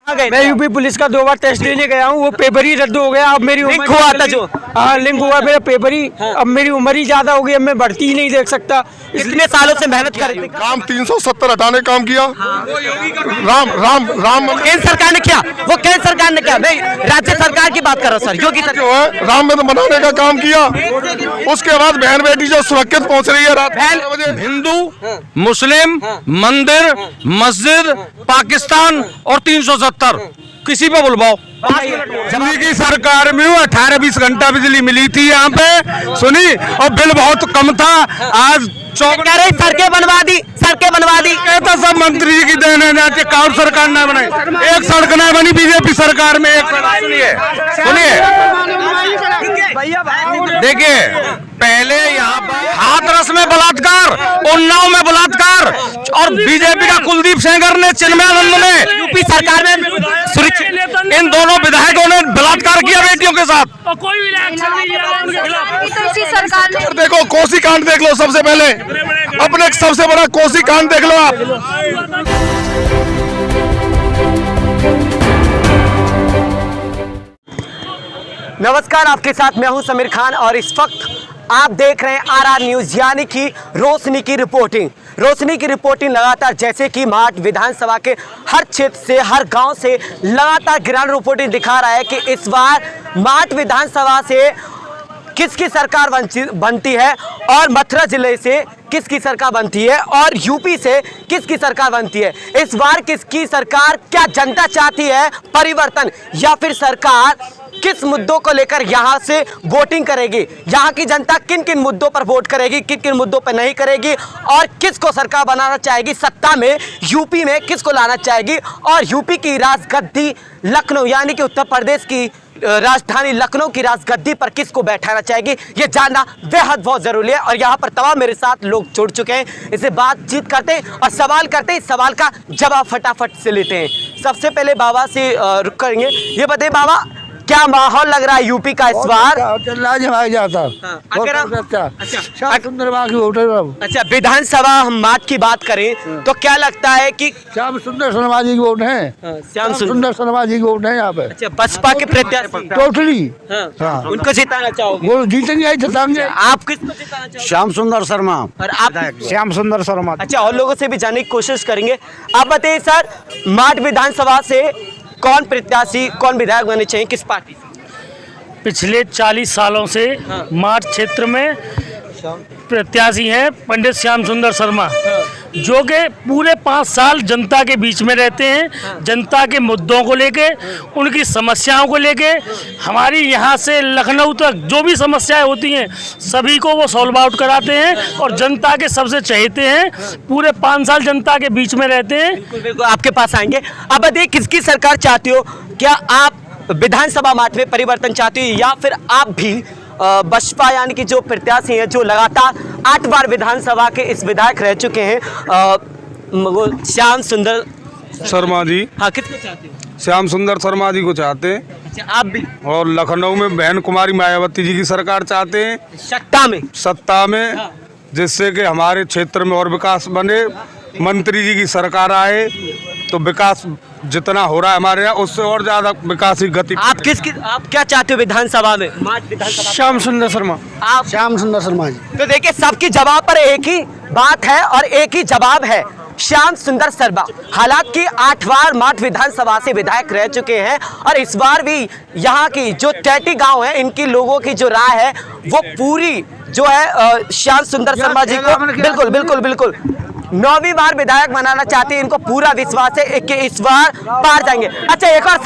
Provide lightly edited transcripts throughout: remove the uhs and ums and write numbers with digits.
मैं UP police का 2 बार test देने गया हूँ, वो पेपर ही रद्द हो गया। अब मेरी लिंक हुआ था जो, हाँ लिंक हुआ मेरा पेपर ही। अब मेरी उम्र ही ज्यादा हो गई, अब मैं भर्ती ही नहीं देख सकता। इतने सालों से मेहनत कर रहे थे। काम 370 हटाने काम किया। राम राम राम केंद्र सरकार ने किया, वो केंद्र सरकार ने किया, मैं राज्य सरकार की बात कर रहा हूँ सर। योगी जो है राम मंदिर बनाने का काम किया। उसके बाद बहन बेटी जो सुरक्षित पहुंच रही है रात 12 बजे। हिंदू मुस्लिम मंदिर मस्जिद पाकिस्तान और 370 किसी पे बुलवाओ। दिल्ली की सरकार में 18-20 घंटा बिजली मिली थी यहाँ पे, सुनी, और बिल बहुत कम था। आज कह रहे सड़कें बनवा दी, सड़कें बनवा दी। कहता सब मंत्री जी की देन है, जाके कौन सरकार ने बनाई, एक सड़क नहीं बनी बीजेपी सरकार में। एक सुनिए देखिए, पहले यहाँ पर हाथरस में बलात्कार, उन्नाव में बलात्कार, और बीजेपी का कुलदीप सेंगर ने, चिन्मयानंद ने, यूपी सरकार में इन दोनों विधायकों ने बलात्कार किया बेटियों के साथ। कोई भी एक्शन नहीं लिया उनके खिलाफ। इसी सरकार ने देखो कोसी कांड देख लो, सबसे पहले अपने सबसे बड़ा कोसी कांड देख लो आप। नमस्कार, आपके साथ मैं हूं समीर खान और इस वक्त आप देख रहे हैं आरआर न्यूज यानी कि रोशनी की रिपोर्टिंग। रोशनी की रिपोर्टिंग लगातार जैसे कि माठ विधानसभा के हर क्षेत्र से, हर गांव से लगातार ग्राउंड रिपोर्टिंग दिखा रहा है कि इस बार माठ विधानसभा से किसकी सरकार बनती है और मथुरा जिले से किसकी सरकार बनती है और यूपी से किसकी सरकार बनती है। इस बार किसकी सरकार, क्या जनता चाहती है परिवर्तन, या फिर सरकार किस मुद्दों को लेकर यहाँ से वोटिंग करेगी, यहाँ की जनता किन किन मुद्दों पर वोट करेगी, किन किन मुद्दों पर नहीं करेगी, और किसको सरकार बनाना चाहेगी सत्ता में, यूपी में किसको लाना चाहेगी, और यूपी की राजगद्दी लखनऊ यानी कि उत्तर प्रदेश की राजधानी लखनऊ की राजगद्दी पर किसको बैठाना चाहेगी, ये जानना बेहद बहुत जरूरी है। और यहाँ पर तमाम मेरे साथ लोग जुड़ चुके हैं, इसे बातचीत करते हैं और सवाल करते हैं, सवाल का जवाब फटाफट से लेते हैं। सबसे पहले बाबा से रुक करेंगे। ये बताइए बाबा, क्या माहौल लग रहा है यूपी का इस बार? अच्छा, विधानसभा हम माठ की बात करें तो क्या लगता है कि श्याम सुंदर शर्मा जी की वोट है। श्याम सुंदर शर्मा जी की वोट है यहाँ पे। अच्छा, बसपा के प्रत्याशी टोटली उनको जिताना चाहोगे? वो जीतेंगे, जिताएंगे। आप किसको जिताना चाहोगे? श्याम सुंदर शर्मा। और आप? श्याम सुंदर शर्मा। अच्छा, और लोगों से भी जानने की कोशिश करेंगे। आप बताइए सर, माठ विधानसभा से कौन प्रत्याशी, कौन विधायक बनने चाहिए, किस पार्टी से? पिछले 40 सालों से माठ क्षेत्र में प्रत्याशी हैं पंडित श्याम सुंदर शर्मा, जो कि पूरे 5 साल जनता के बीच में रहते हैं, जनता के मुद्दों को लेके, उनकी समस्याओं को लेके, हमारी यहाँ से लखनऊ तक जो भी समस्याएं होती हैं सभी को वो सॉल्व आउट कराते हैं और जनता के सबसे चहेते हैं। पूरे 5 साल जनता के बीच में रहते हैं। बिल्कुल आपके पास आएंगे। अब बताइए, किसकी सरकार चाहती हो? क्या आप विधानसभा माठ में परिवर्तन चाहती हो, या फिर आप भी बसपा यानी कि जो प्रत्याशी हैं, जो लगातार 8 बार विधानसभा के इस विधायक रह चुके हैं, वो श्याम सुंदर शर्मा जी। हाँ, किसको चाहते हो? श्याम सुंदर शर्मा जी को चाहते हैं। अच्छा, आप भी? और लखनऊ में बहन कुमारी मायावती जी की सरकार चाहते हैं सत्ता में, जिससे कि हमारे क्षेत्र में और विकास बने, मंत्री जी की सरकार आए तो विकास जितना हो रहा है हमारे यहाँ उससे और ज्यादा विकास की गति। आप क्या चाहते हो विधानसभा में, माठ विधानसभा? श्याम सुंदर शर्मा। आप? श्याम सुंदर शर्मा जी। तो देखिए, सबकी जवाब पर एक ही बात है और एक ही जवाब है, श्याम सुंदर शर्मा। हालांकि 8 बार माठ विधानसभा से विधायक रह चुके हैं और इस बार भी यहाँ की जो टैटी गांव है, इनकी लोगों की जो राय है वो पूरी जो है श्याम सुंदर शर्मा जी को बिल्कुल बिल्कुल बिल्कुल 9वीं बार विधायक बनाना चाहते हैं। इनको पूरा विश्वास है कि इस बार पार जाएंगे। अच्छा, एक और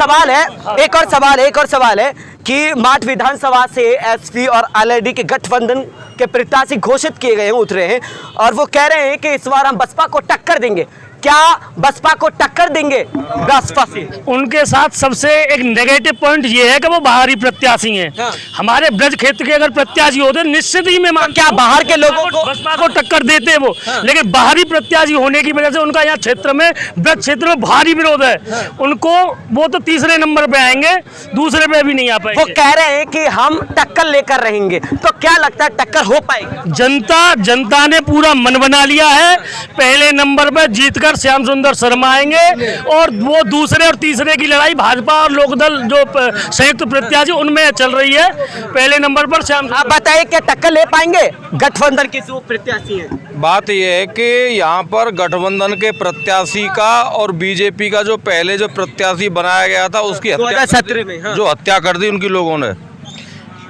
सवाल है कि माठ विधानसभा से एसपी और एलआईडी के गठबंधन के प्रत्याशी घोषित किए गए हैं, उतरे हैं, और वो कह रहे हैं कि इस बार हम बसपा को टक्कर देंगे। क्या बसपा को टक्कर देंगे बसपा से? उनके साथ सबसे एक नेगेटिव पॉइंट ये है कि वो बाहरी प्रत्याशी हैं। हाँ। हमारे ब्रज क्षेत्र के अगर प्रत्याशी होते निश्चित ही मैं क्या बाहर के लोगों को बसपा को टक्कर देते वो? हाँ। लेकिन बाहरी प्रत्याशी होने की वजह से उनका यहाँ क्षेत्र में, ब्रज क्षेत्र में भारी विरोध है। हाँ। उनको वो तो तीसरे नंबर पे आएंगे, दूसरे पे भी नहीं आ पाएंगे। वो कह रहे हैं कि हम टक्कर लेकर रहेंगे, तो क्या लगता है टक्कर हो पाएगी? जनता ने पूरा मन बना लिया है। पहले नंबर पर जीत कर सुंदर श्याम सुंदर शर्मा आएंगे और वो दूसरे और तीसरे की लड़ाई भाजपा और लोकदल जो संयुक्त प्रत्याशी उनमें चल रही है। पहले नंबर पर श्याम आप बताइए क्या टक्कर ले पाएंगे गठबंधन के जो प्रत्याशी हैं? बात यह है कि यहाँ पर गठबंधन के प्रत्याशी का और बीजेपी का जो पहले जो प्रत्याशी बनाया गया था उसकी हत्या 2017 में, हाँ। जो हत्या कर दी उनकी लोगों ने,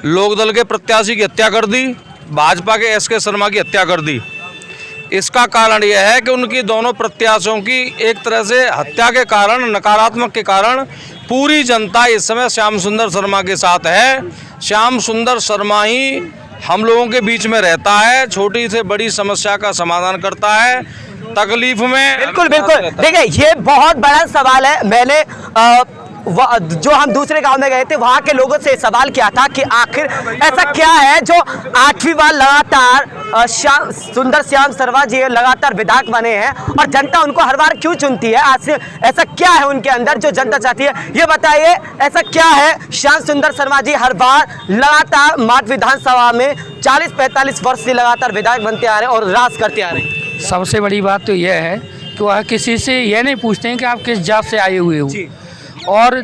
लोकदल के प्रत्याशी की हत्या कर दी, भाजपा के एस के शर्मा की हत्या कर दी। इसका कारण यह है कि उनकी दोनों प्रत्याशियों की एक तरह से हत्या के कारण, नकारात्मक के कारण पूरी जनता इस समय श्याम सुंदर शर्मा के साथ है। श्याम सुंदर शर्मा ही हम लोगों के बीच में रहता है, छोटी से बड़ी समस्या का समाधान करता है, तकलीफ में। बिल्कुल बिल्कुल। देखिए ये बहुत बड़ा सवाल है। मैंने जो हम दूसरे गांव में गए थे वहां के लोगों से सवाल किया था कि आखिर ऐसा क्या है जो 8वीं बार लगातार सुंदर श्याम शर्मा जी लगातार विधायक बने हैं और जनता उनको हर बार क्यों चुनती है? आज ऐसा क्या है उनके अंदर जो जनता चाहती है? ये बताइए ऐसा क्या है श्याम सुंदर शर्मा जी हर बार लगातार माठ विधानसभा में 40-45 वर्ष से लगातार विधायक बनते आ रहे हैं और राज करते आ रहे हैं? सबसे बड़ी बात तो यह है कि वह किसी से यह नहीं पूछते हैं कि आप किस जात से आए हुए हो, और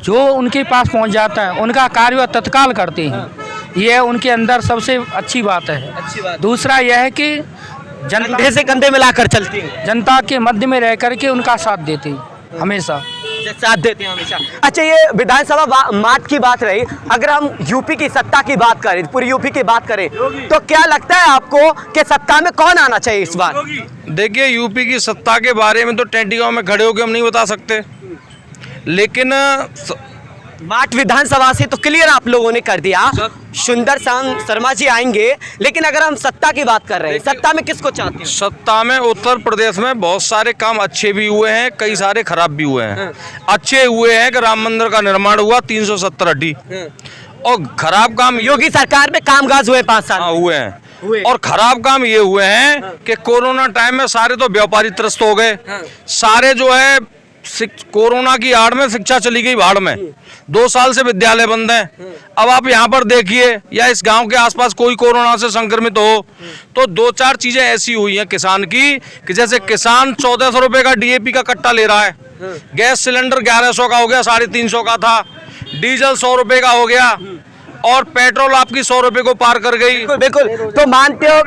जो उनके पास पहुंच जाता है उनका कार्य वह तत्काल करते हैं। यह उनके अंदर सबसे अच्छी बात है। दूसरा यह है कि कंधे से कंधे मिलाकर चलती है, जनता के मध्य में रह करके उनका साथ देते हैं, हमेशा साथ देते हैं हमेशा। अच्छा, ये विधानसभा माठ की बात रही, अगर हम यूपी की सत्ता की बात करें, पूरी यूपी की बात करें, तो क्या लगता है आपको कि सत्ता में कौन आना चाहिए इस बार? देखिए, यूपी की सत्ता के बारे में तो टेंटी गांव में खड़े होकर हम नहीं बता सकते, लेकिन माठ विधानसभा से तो क्लियर आप लोगों ने कर दिया सुंदर श्याम शर्मा जी आएंगे, लेकिन अगर हम सत्ता की बात कर रहे हैं, सत्ता में किसको चाहते हैं? सत्ता में उत्तर प्रदेश में बहुत सारे काम अच्छे भी हुए हैं, कई सारे खराब भी हुए हैं। अच्छे हुए हैं कि राम मंदिर का निर्माण हुआ 370 अड्डी, और खराब काम योगी सरकार में कामकाज हुए 5 साल हुए हैं। और खराब काम ये हुए हैं कि कोरोना टाइम में सारे तो व्यापारी त्रस्त हो गए, सारे जो है कोरोना की आड़ में शिक्षा चली गई भाड़ में, 2 साल से विद्यालय बंद हैं। अब आप यहाँ पर देखिए या इस गांव के आसपास कोई कोरोना से संक्रमित हो तो 2-4 चीजें ऐसी हुई हैं किसान की कि जैसे किसान 1400 रुपए का डीएपी का कट्टा ले रहा है, गैस सिलेंडर 1100 का हो गया, 350 का था, डीजल 100 रुपए का हो गया, और पेट्रोल आपकी 100 रुपए को पार कर गई। बिल्कुल। तो मानते हो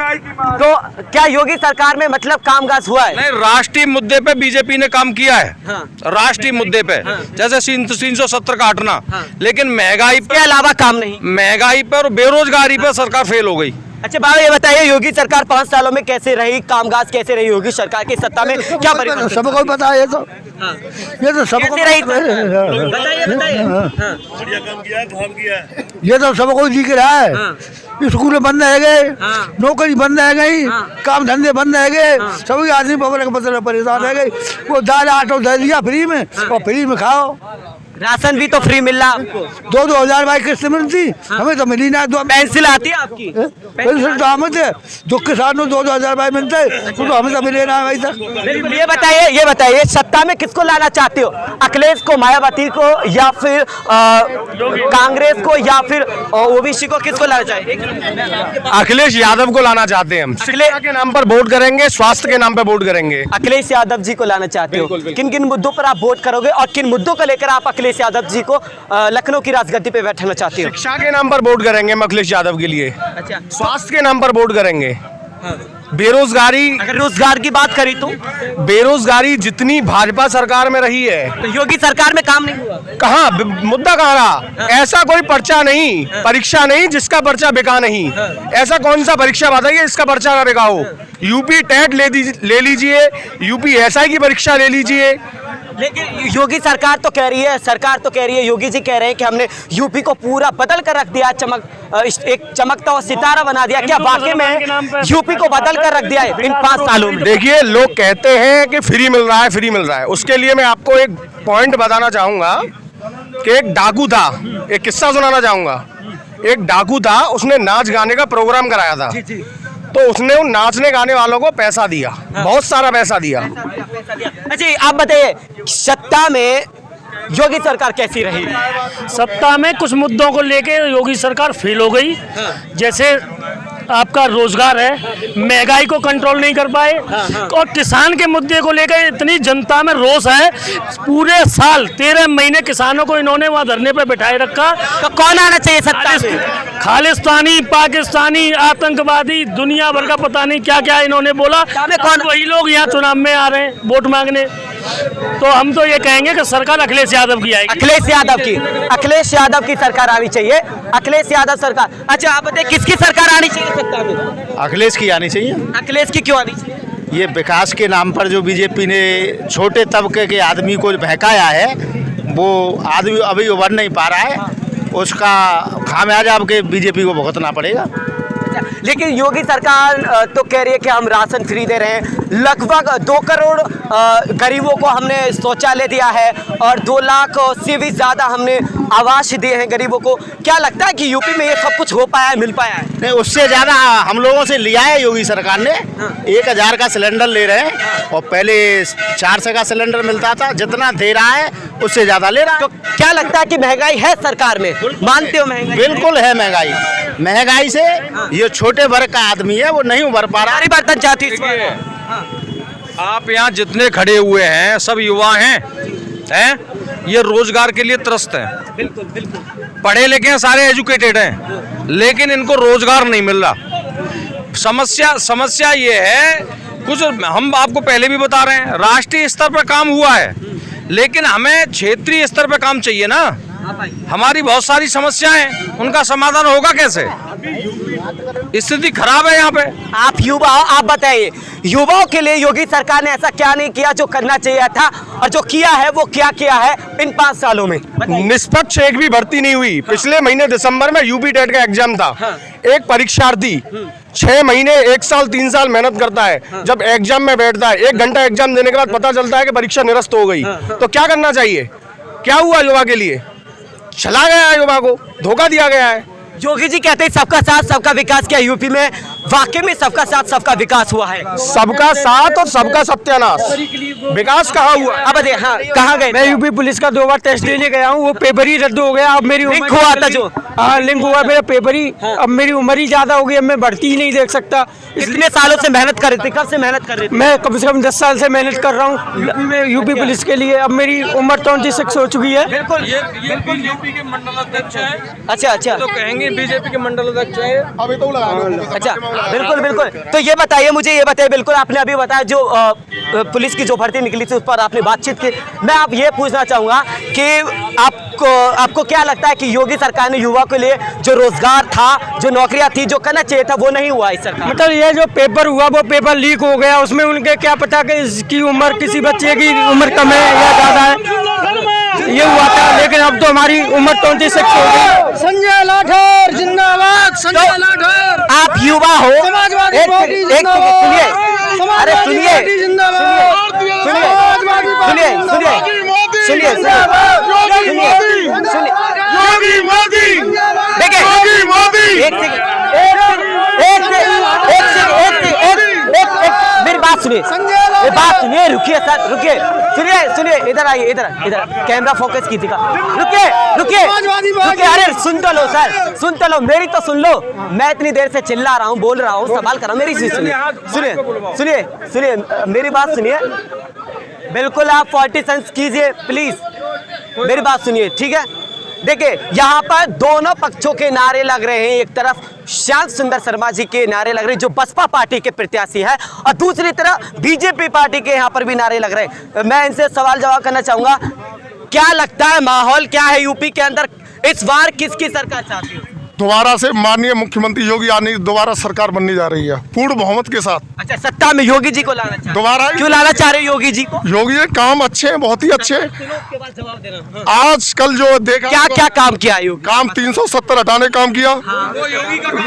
तो क्या योगी सरकार में मतलब कामकाज हुआ है? नहीं, राष्ट्रीय मुद्दे पे बीजेपी ने काम किया है। राष्ट्रीय मुद्दे पे जैसे 370 का हटना, लेकिन महंगाई के अलावा काम नहीं, महंगाई पर और बेरोजगारी पर सरकार फेल हो गई। अच्छा बाबा, ये बताइए योगी सरकार 5 सालों में कैसे रही, कामकाज कैसे रही योगी सरकार की सत्ता में? क्या परिवर्तन? सबको पता है, ये तो सबको कैसे रही? बताइए ये तो सबको दिख रहा है। स्कूल बंद रह गए, नौकरी बंद रह गई, काम धंधे बंद रह गए, सभी आदमी परेशान रह गए। वो दाल आटो दे दिया फ्री में, और फ्री में खाओ। राशन भी तो फ्री मिल रहा आपको, 2-2 हजार भाई किस्त मिलती, हमें तो मिली ना। पेंसिल आती है आपकी? पेंसिल तो हमें थे, जो किसानों 2-2 हजार भाई मिलते हैं, तो हमें तो मिले ना भाई तक। ये बताइए सत्ता में किसको लाना चाहते हो? अखिलेश को, मायावती को, या फिर कांग्रेस को, या फिर ओबीसी को? किसको लाना चाहिए? अखिलेश यादव को लाना चाहते हैं हम। शिक्षा के नाम पर वोट करेंगे, स्वास्थ्य के नाम पर वोट करेंगे। अखिलेश यादव जी को लाना चाहते हो? किन किन मुद्दों पर आप वोट करोगे और किन मुद्दों को लेकर आप अखिलेश यादव जी को लखनऊ की राजगद्दी पे बैठाना चाहते हो? शिक्षा के नाम पर वोट करेंगे हम अखिलेश यादव के लिए। अच्छा, स्वास्थ्य के नाम पर वोट करेंगे। बेरोजगारी, अगर रोजगार की बात करी तो बेरोजगारी जितनी भाजपा सरकार में रही है, तो योगी सरकार में काम नहीं हुआ। कहाँ मुद्दा कहाँ रहा? ऐसा कोई पर्चा नहीं, परीक्षा नहीं जिसका पर्चा बिका नहीं। ऐसा कौन सा परीक्षा बताइए जिसका पर्चा ना बिका हो? यूपी टेट ले लीजिए, यूपी एसआई की परीक्षा ले लीजिए। लेकिन योगी सरकार तो कह रही है, योगी जी कह रहे हैं कि हमने यूपी को पूरा बदल कर रख दिया, एक चमकता हुआ सितारा बना दिया। क्या वाकई में यूपी को बदल कर रख दिया है इन 5 सालों में? देखिए, लोग कहते हैं कि फ्री मिल रहा है। उसके लिए मैं आपको एक पॉइंट बताना चाहूंगा कि एक डाकू था, एक किस्सा सुनाना चाहूंगा। एक डाकू था, उसने नाच गाने का प्रोग्राम कराया था, तो उसने उन नाचने गाने वालों को पैसा दिया, बहुत सारा पैसा दिया। अच्छा, आप बताइए सत्ता में योगी सरकार कैसी रही? सत्ता में कुछ मुद्दों को लेके योगी सरकार फेल हो गई। जैसे आपका रोजगार है, महंगाई को कंट्रोल नहीं कर पाए और किसान के मुद्दे को लेकर इतनी जनता में रोष है। पूरे साल 13 महीने किसानों को इन्होंने वहाँ धरने पे बिठाए रखा। तो कौन आना चाहिए सत्ता में? खालिस्तानी, पाकिस्तानी, आतंकवादी, दुनिया भर का पता नहीं क्या क्या इन्होंने बोला। कौन वही लोग यहाँ चुनाव में आ रहे हैं वोट मांगने। तो हम तो ये कहेंगे कि सरकार अखिलेश यादव की आएगी। अखिलेश यादव की सरकार आनी चाहिए। अखिलेश यादव सरकार। अच्छा आप बताइए किसकी सरकार आनी चाहिए सत्ता में? अखिलेश की आनी चाहिए। अखिलेश की क्यों आनी चाहिए? ये विकास के नाम पर जो बीजेपी ने छोटे तबके के आदमी को बहकाया है, वो आदमी अभी उभर नहीं पा रहा है, उसका खामियाजा अब के बीजेपी को भुगतना पड़ेगा। लेकिन योगी सरकार तो कह रही है कि हम राशन फ्री दे रहे हैं। लगभग 2 करोड़ गरीबों को हमने शौचालय दिया है और 2 लाख से भी ज़्यादा हमने आवास दिए हैं गरीबों को। क्या लगता है कि यूपी में ये सब कुछ हो पाया है, मिल पाया है? नहीं, उससे ज़्यादा हम लोगों से लिया है योगी सरकार ने। 1000 का सिलेंडर ले रहे हैं और पहले 400 का सिलेंडर मिलता था। जितना दे रहा है उससे ज़्यादा ले रहा है। तो क्या लगता है कि महंगाई है सरकार में? मानते हो महंगाई? बिल्कुल है महंगाई। महंगाई से ये छोटे वर्ग का आदमी है वो नहीं उभर पा रहा। सारी बर्तन चाहती आप यहाँ जितने खड़े हुए हैं सब युवा हैं, ये रोजगार के लिए त्रस्त हैं। बिल्कुल बिल्कुल पढ़े लिखे हैं, सारे एजुकेटेड हैं, लेकिन इनको रोजगार नहीं मिल रहा। समस्या ये है, कुछ हम आपको पहले भी बता रहे हैं, राष्ट्रीय स्तर पर काम हुआ है, लेकिन हमें क्षेत्रीय स्तर पर काम चाहिए ना। हमारी बहुत सारी समस्याएं, उनका समाधान होगा कैसे? स्थिति खराब है यहाँ पे। आप युवा, आप बताइए युवाओं के लिए योगी सरकार ने ऐसा क्या नहीं किया जो करना चाहिए था, और जो किया है वो क्या किया है इन 5 सालों में? निष्पक्ष एक भी भर्ती नहीं हुई। पिछले महीने दिसंबर में यूपी टेट का एग्जाम था। एक परीक्षार्थी 6 महीने, 1 साल, 3 साल मेहनत करता है, जब एग्जाम में बैठता है 1 घंटा एग्जाम देने के बाद पता चलता है कि परीक्षा निरस्त हो गई। तो क्या करना चाहिए? क्या हुआ युवा के लिए? चला गया है, युवा को धोखा दिया गया है। योगी जी कहते हैं सबका साथ सबका विकास। क्या यूपी में वाकई में सबका साथ सबका विकास हुआ है? सबका साथ और सबका सत्यानाश। विकास कहाँ हुआ? अब हाँ, कहाँ गए? मैं यूपी पुलिस का 2 बार टेस्ट देने गया हूँ, वो पेपर ही रद्द हो गया। अब मेरी लिंक हुआ था जो? हाँ लिंक हुआ मेरा पेपर ही। अब मेरी उम्र ही ज्यादा हो गई, अब मैं भर्ती ही नहीं देख सकता। इतने सालों से मेहनत कर रहे थे, कब से मेहनत कर रहे थे? मैं कम से कम 10 साल से मेहनत कर रहा हूँ यूपी पुलिस के लिए। अब मेरी उम्र 26 हो चुकी है। बिल्कुल। यूपी के मंडल अध्यक्ष हैं। अच्छा तो कहेंगे बीजेपी के मंडल अध्यक्ष हैं। अभी तो अच्छा बिल्कुल। तो ये बताइए, मुझे ये बताइए, बिल्कुल आपने अभी बताया जो पुलिस की जो भर्ती निकली थी उस पर आपने बातचीत की। मैं आप ये पूछना चाहूँगा कि आपको क्या लगता है कि योगी सरकार ने युवा के लिए जो रोजगार था, जो नौकरियां थी, जो करना चाहिए था, वो नहीं हुआ इस सरकार? मतलब ये जो पेपर हुआ वो पेपर लीक हो गया, उसमें उनके क्या पता कि इसकी उम्र, किसी बच्चे की उम्र कम है या ज़्यादा है, ये हुआ था। लेकिन अब तो हमारी उम्र 26 हो गई। संजय लाठौर जिंदाबाद, संजय लाठौर। आप युवा हो, समाजवादी पार्टी जिंदाबाद। सुनिए, अरे सुनिए, मेरी बात सुनिए, रुकिए सर, रुकिए, सुनिए, इधर आइए, इधर कैमरा फोकस कीजिएगा। रुकिए, अरे सुन तो लो सर, सुन तो लो, मेरी तो सुन लो। मैं इतनी देर से चिल्ला रहा हूँ, बोल रहा हूँ, सवाल कर रहा हूँ, मेरी सुनिए, मेरी बात सुनिए। बिल्कुल आप 40 सेंस कीजिए प्लीज, मेरी बात सुनिए, ठीक है? देखिए यहाँ पर दोनों पक्षों के नारे लग रहे हैं। एक तरफ श्याम सुंदर शर्मा जी के नारे लग रहे हैं जो बसपा पार्टी के प्रत्याशी है, और दूसरी तरफ बीजेपी पार्टी के यहाँ पर भी नारे लग रहे हैं। मैं इनसे सवाल जवाब करना चाहूंगा, क्या लगता है माहौल क्या है यूपी के अंदर? इस बार किसकी सरकार चाहती हो? दोबारा से माननीय मुख्यमंत्री योगी आने दोबारा सरकार बनने जा रही है पूर्ण बहुमत के साथ। अच्छा, सत्ता में योगी जी को लाना चाहते? दोबारा क्यों लाना चाह रहे योगी जी को? योगी जी काम अच्छे हैं, बहुत ही अच्छे। जवाब देना। आज कल जो देखा, क्या काम किया योगी? काम 370 हटाने काम किया।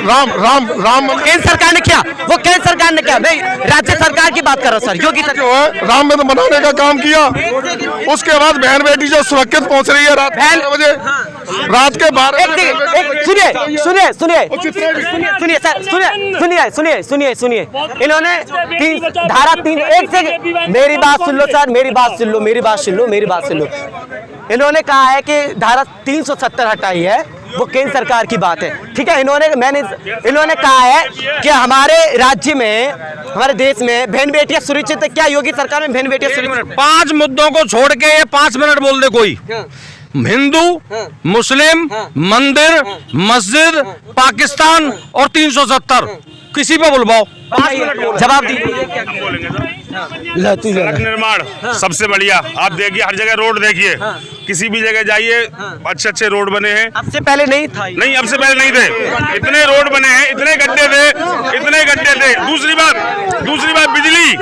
राम केंद्र सरकार ने किया, वो केंद्र सरकार ने किया। मैं राज्य सरकार की बात कर रहा हूँ सर। योगी जो है राम मंदिर बनाने का काम किया। उसके बाद बहन बेटी जो सुरक्षित पहुंच रही है रात 12 बजे, रात के 12 सुनिए, इन्होंने धारा 3, एक से मेरी बात सुन लो सर, मेरी बात सुन लो। इन्होंने कहा है कि धारा 370 हटाई है वो केंद्र सरकार की बात है। ठीक है, इन्होंने कहा है कि हमारे राज्य में, हमारे देश में बहन बेटियां सुरक्षित है। क्या योगी सरकार में बहन बेटियां सुरक्षित? 5 मुद्दों को छोड़ के ये 5 मिनट बोल दे कोई। हिंदू, मुस्लिम, मंदिर, मस्जिद, पाकिस्तान और 370 किसी पे बुलवाओ, 5 मिनट जवाब दीजिए। सड़क निर्माण सबसे बढ़िया। आप देखिए हर जगह रोड देखिए, किसी भी जगह जाइए अच्छे अच्छे रोड बने हैं। अब से पहले नहीं था? नहीं, अब से पहले नहीं थे। इतने रोड बने हैं, इतने गड्ढे थे। दूसरी बात बिजली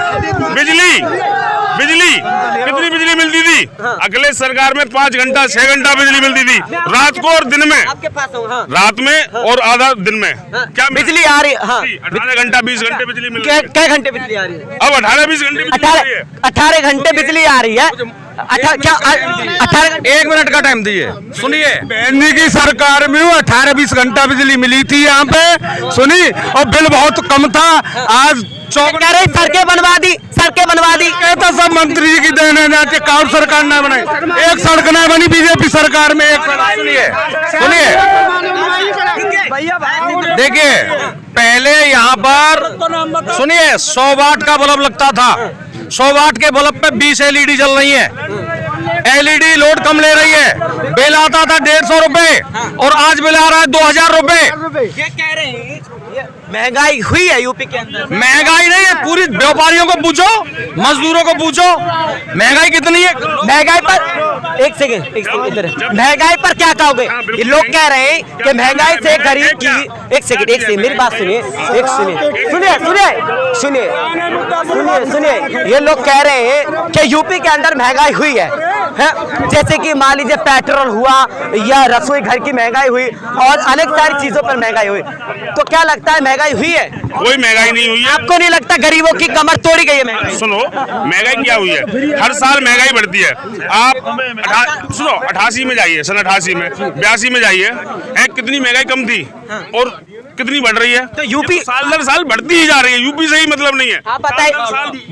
कितनी बिजली मिलती थी? अगले सरकार में 5 घंटा 6 घंटा बिजली मिलती थी, रात को और दिन में। आपके पास हो? हाँ। रात में और आधा दिन में। क्या बिजली आ रही है? हाँ। 18 घंटा 20 घंटे बिजली मिल रही है। क्या घंटे बिजली आ रही है? अब 18-20 घंटे बिजली मिल रही है। 18 घंटे बिजली आ रही है। 18 1 मिनट का टाइम दीजिए, सुनिए। बहन की सरकार में 18-20 घंटा बिजली मिली थी यहाँ पे, सुनी, और बिल बहुत कम था। आज कह रहे सड़कें बनवा दी। कहता सब मंत्री जी की देन है, जाके काम सरकार न बनाई। एक सड़क न बनी बीजेपी सरकार में, एक सड़क। सुनिए देखिए, पहले यहाँ पर सुनिए 100 वाट का बल्ब लगता था। 100 वाट के बल्ब पे 20 LED जल रही है। LED लोड कम ले रही है। बिल आता था 150 रुपए और आज बिल आ रहा है 2000 रुपए। ये कह रहे हैं महंगाई हुई है यूपी के अंदर। महंगाई नहीं है, पूरी व्यापारियों को पूछो, मजदूरों को पूछो, महंगाई कितनी है। महंगाई पर एक सेकंड इधर, महंगाई पर क्या कहोगे? ये लोग कह रहे हैं कि महंगाई से गरीब की, एक सेकंड मेरी बात सुनिए। ये लोग कह रहे हैं कि यूपी के अंदर महंगाई हुई है, जैसे कि मान लीजिए पेट्रोल हुआ या रसोई घर की महंगाई हुई और अनेक सारी चीजों पर महंगाई हुई। तो क्या लगता है महंगाई हुई है? कोई महंगाई नहीं हुई है। आपको नहीं लगता गरीबों की कमर तोड़ी गई है महंगाई? सुनो, महंगाई क्या हुई है? हर साल महंगाई बढ़ती है। आप सुनो, 88 में जाइए, सन 88 में, 82 में जाइए, कितनी महंगाई कम थी और कितनी बढ़ रही है। तो यूपी साल दर साल बढ़ती ही जा रही है। यूपी से ही मतलब नहीं है। आप बताइए।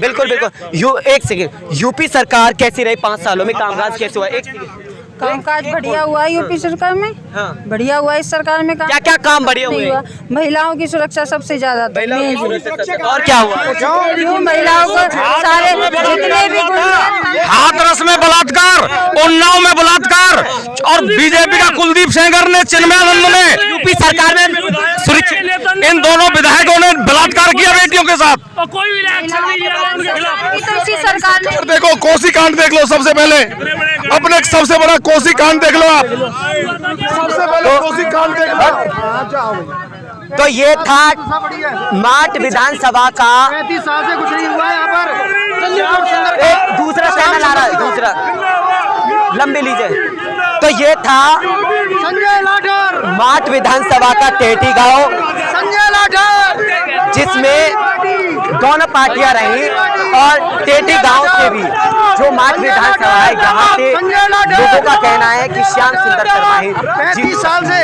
बिल्कुल एक सेकंड, यूपी सरकार कैसी रही 5 सालों में? कामकाज कैसे हुआ? एक कामकाज बढ़िया हुआ है यूपी सरकार में। हाँ। बढ़िया हुआ है इस सरकार में। क्या क्या काम बढ़िया हुआ? महिलाओं की सुरक्षा सबसे ज्यादा। और क्या हुआ? क्यों महिलाओं को सारे जितने भी हाथरस में बलात्कार, उन्नाव में बलात्कार और बीजेपी का कुलदीप सेंगर ने, चिन्मयानंद ने, यूपी सरकार में इन दोनों विधायकों ने बलात्कार किया बेटियों के साथ। कोई इसी सरकार ने। देखो कोसी कांड देख लो, सबसे पहले अपने सबसे बड़ा कोसी कांड देख लो आप। सबसे पहले कोसी कांड देख लो। तो ये था माट विधानसभा का। 35 साल से कुछ नहीं हुआ है यहाँ पर। एक दूसरा चैनल आ रहा है, दूसरा लंबी लीजिए। तो ये था संजय लाठर, माट विधानसभा का टेटी गांव, संजय लाठर, जिसमें दोनों पार्टियां रही और टेटी गांव से भी जो माट विधानसभा है, यहाँ से लोगों का कहना है कि श्याम सुंदर शर्मा ही 35 साल से